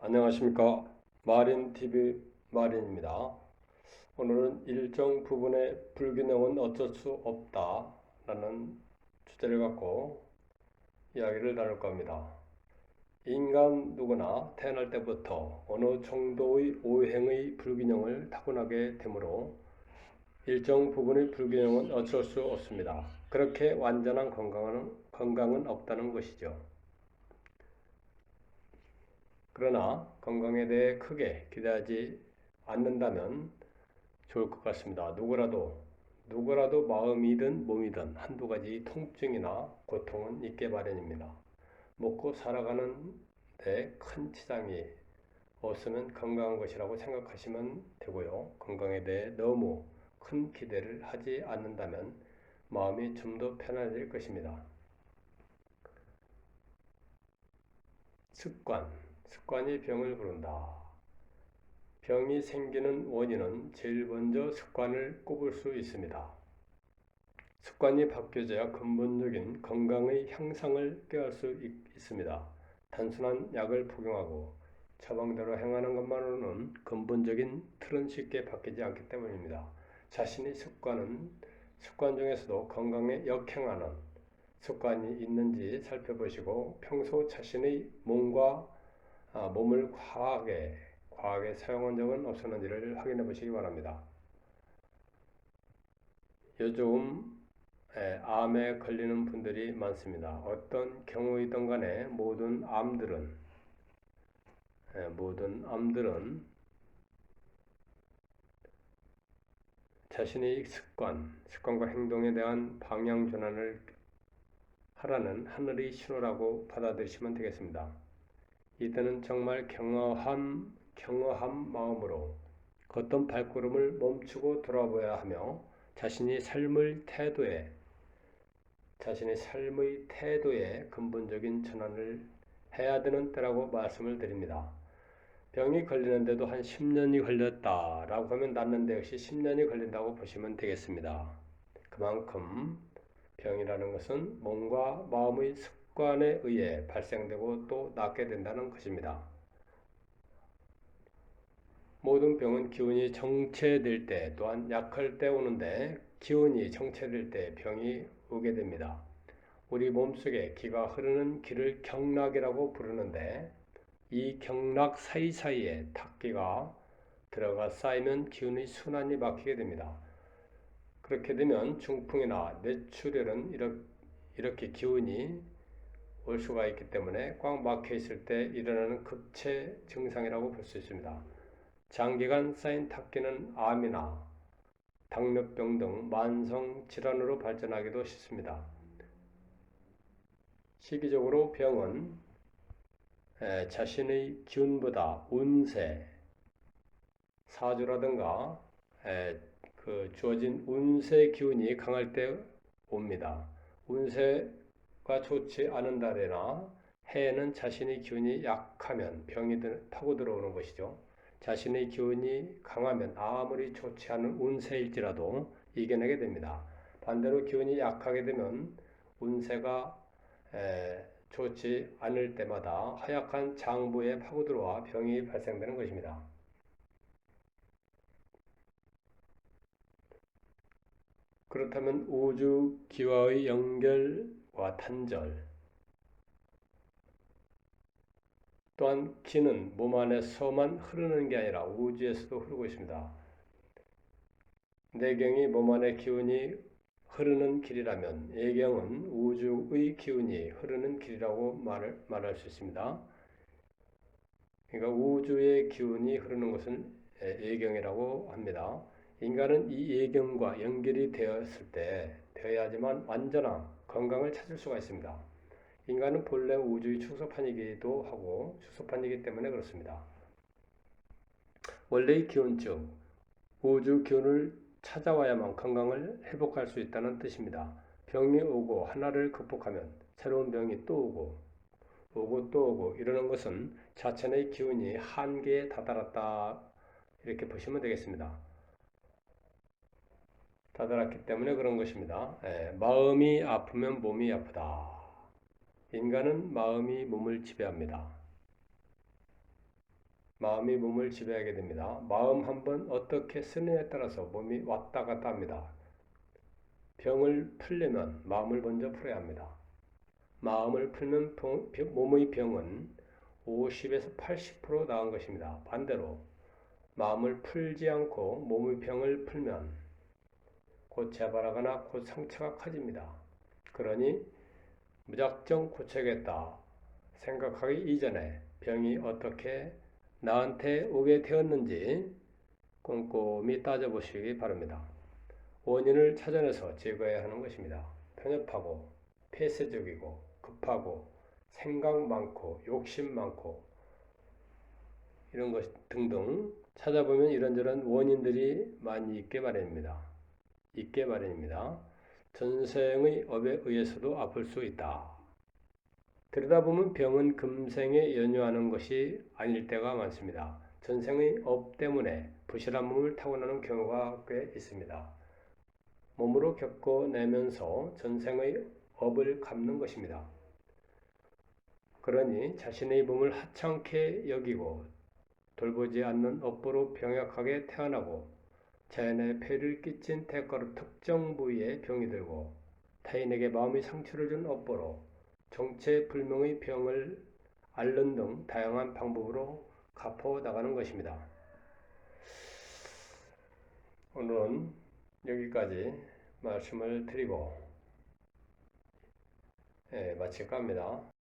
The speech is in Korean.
안녕하십니까. 마린TV 마린입니다. 오늘은 일정 부분의 불균형은 어쩔 수 없다 라는 주제를 갖고 이야기를 나눌 겁니다. 인간 누구나 태어날 때부터 어느 정도의 오행의 불균형을 타고나게 되므로 일정 부분의 불균형은 어쩔 수 없습니다. 그렇게 완전한 건강은 없다는 것이죠. 그러나 건강에 대해 크게 기대하지 않는다면 좋을 것 같습니다. 누구라도 마음이든 몸이든 한두 가지 통증이나 고통은 있게 마련입니다. 먹고 살아가는 데 큰 지장이 없으면 건강한 것이라고 생각하시면 되고요. 건강에 대해 너무 큰 기대를 하지 않는다면 마음이 좀 더 편안해질 것입니다. 습관이 병을 부른다. 병이 생기는 원인은 제일 먼저 습관을 꼽을 수 있습니다. 습관이 바뀌어져야 근본적인 건강의 향상을 꾀할 수 있습니다. 단순한 약을 복용하고 처방대로 행하는 것만으로는 근본적인 틀은 쉽게 바뀌지 않기 때문입니다. 자신의 습관 중에서도 건강에 역행하는 습관이 있는지 살펴보시고 평소 자신의 몸을 과하게 사용한 적은 없었는지를 확인해 보시기 바랍니다. 요즘 암에 걸리는 분들이 많습니다. 어떤 경우이든 간에 모든 암들은 자신의 습관과 행동에 대한 방향 전환을 하라는 하늘의 신호라고 받아들이시면 되겠습니다. 이때는 정말 경허한 마음으로 걷던 발걸음을 멈추고 돌아보아야 하며 자신의 삶의 태도에 근본적인 전환을 해야 되는 때라고 말씀을 드립니다. 병이 걸리는데도 한 10년이 걸렸다라고 하면 낫는데 역시 10년이 걸린다고 보시면 되겠습니다. 그만큼 병이라는 것은 몸과 마음의 습관에 의해 발생되고 또 낫게 된다는 것입니다. 모든 병은 기운이 정체될 때 또한 약할 때 오는데 기운이 정체될 때 병이 오게 됩니다. 우리 몸속에 기가 흐르는 길을 경락이라고 부르는데 이 경락 사이사이에 탁기가 들어가 쌓이면 기운의 순환이 막히게 됩니다. 그렇게 되면 중풍이나 뇌출혈은 이렇게 기운이 올 수가 있기 때문에 꽉 막혀 있을 때 일어나는 급체 증상이라고 볼 수 있습니다. 장기간 쌓인 탁기는 암이나 당뇨병 등 만성 질환으로 발전하기도 쉽습니다. 시기적으로 병은 자신의 기운보다 운세, 사주라든가 주어진 운세 기운이 강할 때 옵니다. 운세가 좋지 않은 달에나 해에는 자신의 기운이 약하면 병이 파고 들어오는 것이죠. 자신의 기운이 강하면 아무리 좋지 않은 운세일지라도 이겨내게 됩니다. 반대로 기운이 약하게 되면 운세가 좋지 않을 때마다 허약한 장부에 파고 들어와 병이 발생되는 것입니다. 그렇다면 우주 기와의 연결과 단절, 또한 기는 몸 안에서만 흐르는 게 아니라 우주에서도 흐르고 있습니다. 내경이 몸 안의 기운이 흐르는 길이라면 예경은 우주의 기운이 흐르는 길이라고 말할 수 있습니다. 그러니까 우주의 기운이 흐르는 것은 예경이라고 합니다. 인간은 이 예경과 연결이 되어야지만 완전한 건강을 찾을 수가 있습니다. 인간은 본래 우주의 축소판이기도 하고 축소판이기 때문에 그렇습니다. 원래의 기운 즉 우주 기운을 찾아와야만 건강을 회복할 수 있다는 뜻입니다. 병이 오고 하나를 극복하면 새로운 병이 또 오고 이러는 것은 자체의 기운이 한계에 다다랐다 이렇게 보시면 되겠습니다. 다다랐기 때문에 그런 것입니다. 마음이 아프면 몸이 아프다. 인간은 마음이 몸을 지배합니다. 마음이 몸을 지배하게 됩니다. 마음 한번 어떻게 쓰느냐에 따라서 몸이 왔다 갔다 합니다. 병을 풀려면 마음을 먼저 풀어야 합니다. 마음을 풀면 몸의 병은 50에서 80% 나은 것입니다. 반대로 마음을 풀지 않고 몸의 병을 풀면 곧 재발하거나 곧 상처가 커집니다. 그러니 무작정 고쳐야겠다 생각하기 이전에 병이 어떻게 나한테 오게 되었는지 꼼꼼히 따져보시기 바랍니다. 원인을 찾아내서 제거해야 하는 것입니다. 편협하고 폐쇄적이고 급하고 생각 많고 욕심 많고 이런 것 등등 찾아보면 이런저런 원인들이 많이 있게 마련입니다. 전생의 업에 의해서도 아플 수 있다. 들여다보면 병은 금생에 연유하는 것이 아닐 때가 많습니다. 전생의 업 때문에 부실한 몸을 타고나는 경우가 꽤 있습니다. 몸으로 겪어내면서 전생의 업을 갚는 것입니다. 그러니 자신의 몸을 하찮게 여기고 돌보지 않는 업보로 병약하게 태어나고 자연에 폐를 끼친 대가로 특정 부위에 병이 들고 타인에게 마음의 상처를 준 업보로 정체불명의 병을 앓는 등 다양한 방법으로 갚아나가는 것입니다. 오늘은 여기까지 말씀을 드리고 마칠까 합니다.